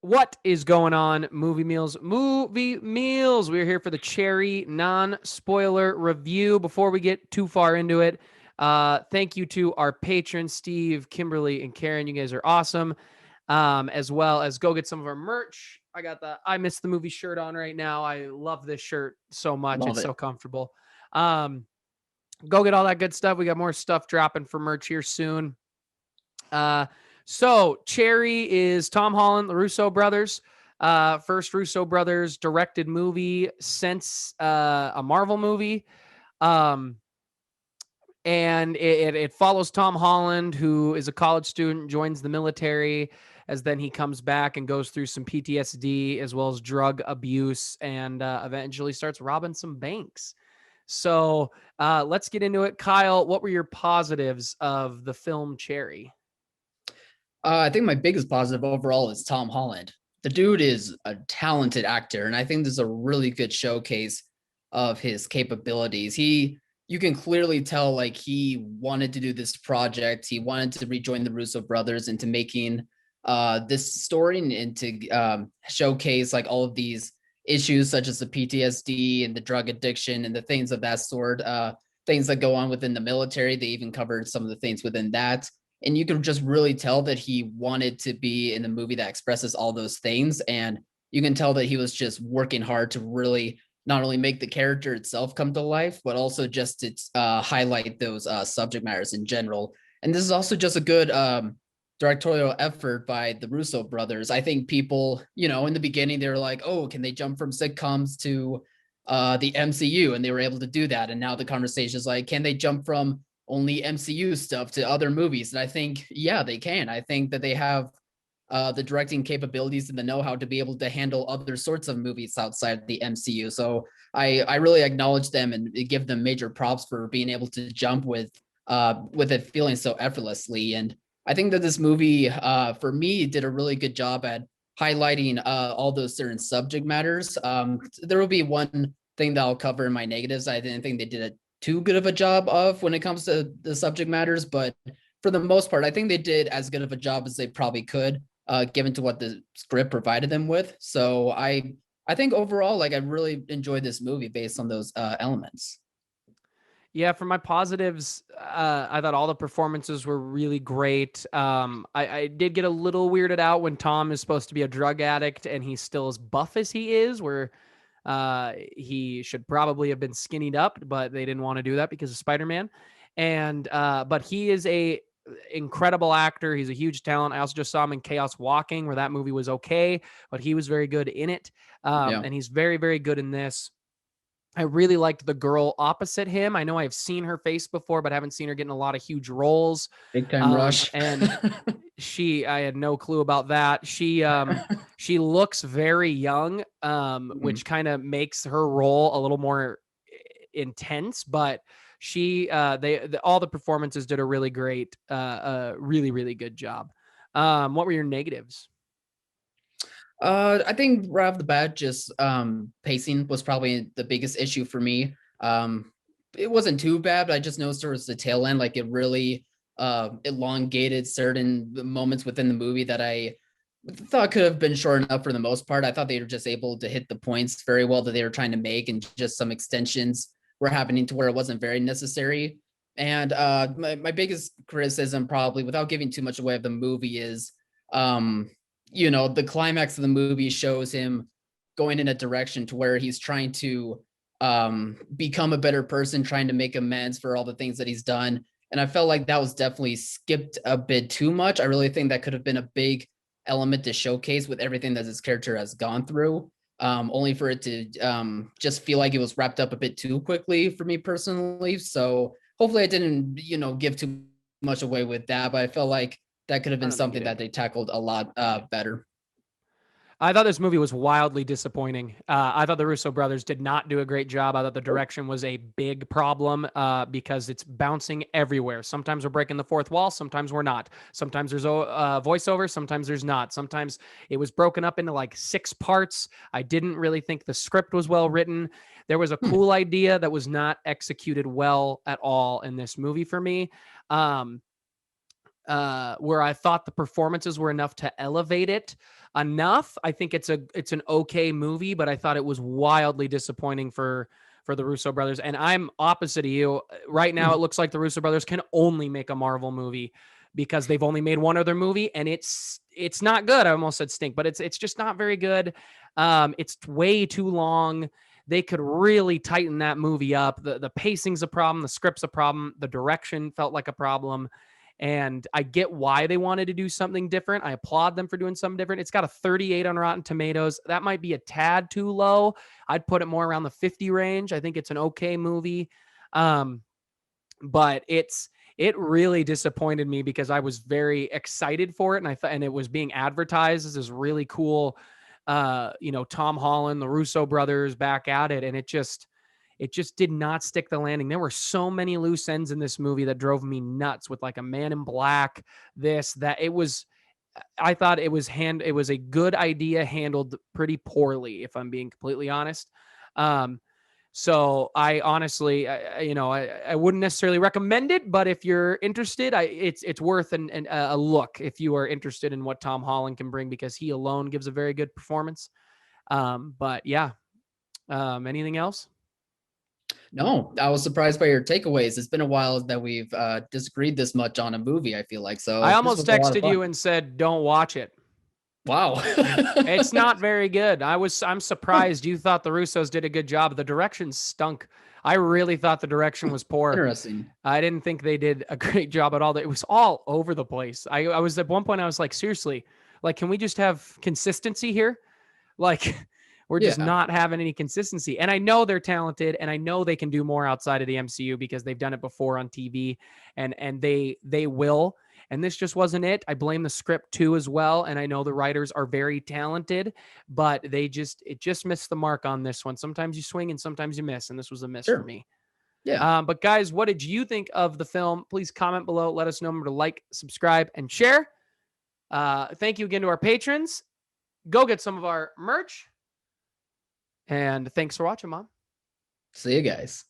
What is going on, Movie Meals? Movie Meals. We're here for the Cherry non-spoiler review. Before we get too far into it, thank you to our patrons, Steve, Kimberly, and Karen. You guys are awesome. As well as go get some of our merch. I got the I Miss the Movie shirt on right now. I love this shirt so much. Love It's it. so comfortable. Go get all that good stuff. We got more stuff dropping for merch here soon. So Cherry is Tom Holland, the Russo brothers. First Russo brothers directed movie since a Marvel movie. Um, and it follows Tom Holland, who is a college student, joins the military, as then he comes back and goes through some PTSD as well as drug abuse, and eventually starts robbing some banks. So let's get into it. Kyle, what were your positives of the film Cherry? I think my biggest positive overall is Tom Holland. The dude is a talented actor, and I think this is a really good showcase of his capabilities. You can clearly tell like he wanted to do this project. He wanted to rejoin the Russo brothers into making this story and to showcase like all of these issues such as the PTSD and the drug addiction and the things of that sort. Things that go on within the military. They even covered some of the things within that, and you can just really tell that he wanted to be in a movie that expresses all those things, and you can tell that he was just working hard to really not only make the character itself come to life, but also just to highlight those subject matters in general. And this is also just a good directorial effort by the Russo brothers. I think people, in the beginning, they were like, oh, can they jump from sitcoms to the MCU? And they were able to do that. And now the conversation is like, can they jump from only MCU stuff to other movies? And I think, yeah, they can. I think that they have the directing capabilities and the know-how to be able to handle other sorts of movies outside the MCU. So I really acknowledge them and give them major props for being able to jump with it feeling so effortlessly. And I think that this movie, for me, did a really good job at highlighting all those certain subject matters. There will be one thing that I'll cover in my negatives. I didn't think they did a too good of a job of when it comes to the subject matters, but for the most part, I think they did as good of a job as they probably could, given to what the script provided them with. So I think overall, like I really enjoyed this movie based on those elements. Yeah, for my positives, I thought all the performances were really great. I did get a little weirded out when Tom is supposed to be a drug addict and he's still as buff as he is, where he should probably have been skinnied up, but they didn't want to do that because of Spider-Man. And but he is a incredible actor. He's a huge talent. I also just saw him in Chaos Walking, where that movie was okay, but he was very good in it. Yeah, And he's very, very good in this. I really liked the girl opposite him. I know I've seen her face before, but I haven't seen her getting a lot of huge roles. big time rush. And I had no clue about that. She looks very young, Mhm. which kind of makes her role a little more intense, but all the performances did a really great, really, really good job. What were your negatives? I think right off the bat, just pacing was probably the biggest issue for me. It wasn't too bad, but I just noticed towards the tail end, like it really elongated certain moments within the movie that I thought could have been short enough for the most part. I thought they were just able to hit the points very well that they were trying to make, and just some extensions were happening to where it wasn't very necessary. And my biggest criticism, probably without giving too much away of the movie, is um, the climax of the movie shows him going in a direction to where he's trying to become a better person, trying to make amends for all the things that he's done. And I felt like that was definitely skipped a bit too much. I really think that could have been a big element to showcase with everything that his character has gone through. Only for it to just feel like it was wrapped up a bit too quickly for me personally. So hopefully I didn't, give too much away with that, but I felt like that could have I been don't think you something did. that they tackled a lot better. I thought this movie was wildly disappointing. I thought the Russo brothers did not do a great job. I thought the direction was a big problem because it's bouncing everywhere. Sometimes we're breaking the fourth wall, sometimes we're not. Sometimes there's a voiceover, sometimes there's not. Sometimes it was broken up into like 6 parts. I didn't really think the script was well written. There was a Hmm. cool idea that was not executed well at all in this movie for me. Um, where I thought the performances were enough to elevate it enough. I think it's an okay movie, but I thought it was wildly disappointing for the Russo brothers. And I'm opposite of you. Right now, it looks like the Russo brothers can only make a Marvel movie because they've only made one other movie, and it's not good. I almost said stink, but it's just not very good. It's way too long. They could really tighten that movie up. The pacing's a problem, the script's a problem, the direction felt like a problem. And I get why they wanted to do something different. I applaud them for doing something different. It's got a 38 on Rotten Tomatoes. That might be a tad too low. I'd put it more around the 50 range. I think it's an okay movie. But it really disappointed me because I was very excited for it, and I thought, and it was being advertised as this really cool, Tom Holland, the Russo brothers back at it, and it just did not stick the landing. There were so many loose ends in this movie that drove me nuts, with like a Man in Black, this, that. I thought it was a good idea handled pretty poorly, if I'm being completely honest. So I honestly, I wouldn't necessarily recommend it, but if you're interested, it's worth a look if you are interested in what Tom Holland can bring, because he alone gives a very good performance. But yeah, anything else? No, I was surprised by your takeaways. It's been a while that we've disagreed this much on a movie, I feel like. I So this almost was a lot of texted fun. you and said, don't watch it. Wow. It's not very good. I'm surprised you thought the Russos did a good job. The direction stunk. I really thought the direction was poor. Interesting. I didn't think they did a great job at all. It was all over the place. I was at one point, I was like, seriously, like, can we just have consistency here? Like, we're just Yeah, not having any consistency. And I know they're talented, and I know they can do more outside of the MCU because they've done it before on TV, and they will. And this just wasn't it. I blame the script too as well. And I know the writers are very talented, but it just missed the mark on this one. Sometimes you swing and sometimes you miss, and this was a miss for sure. me. Yeah. But guys, what did you think of the film? Please comment below. Let us know. Remember to like, subscribe, and share. Thank you again to our patrons. Go get some of our merch. And thanks for watching, Mom. See you guys.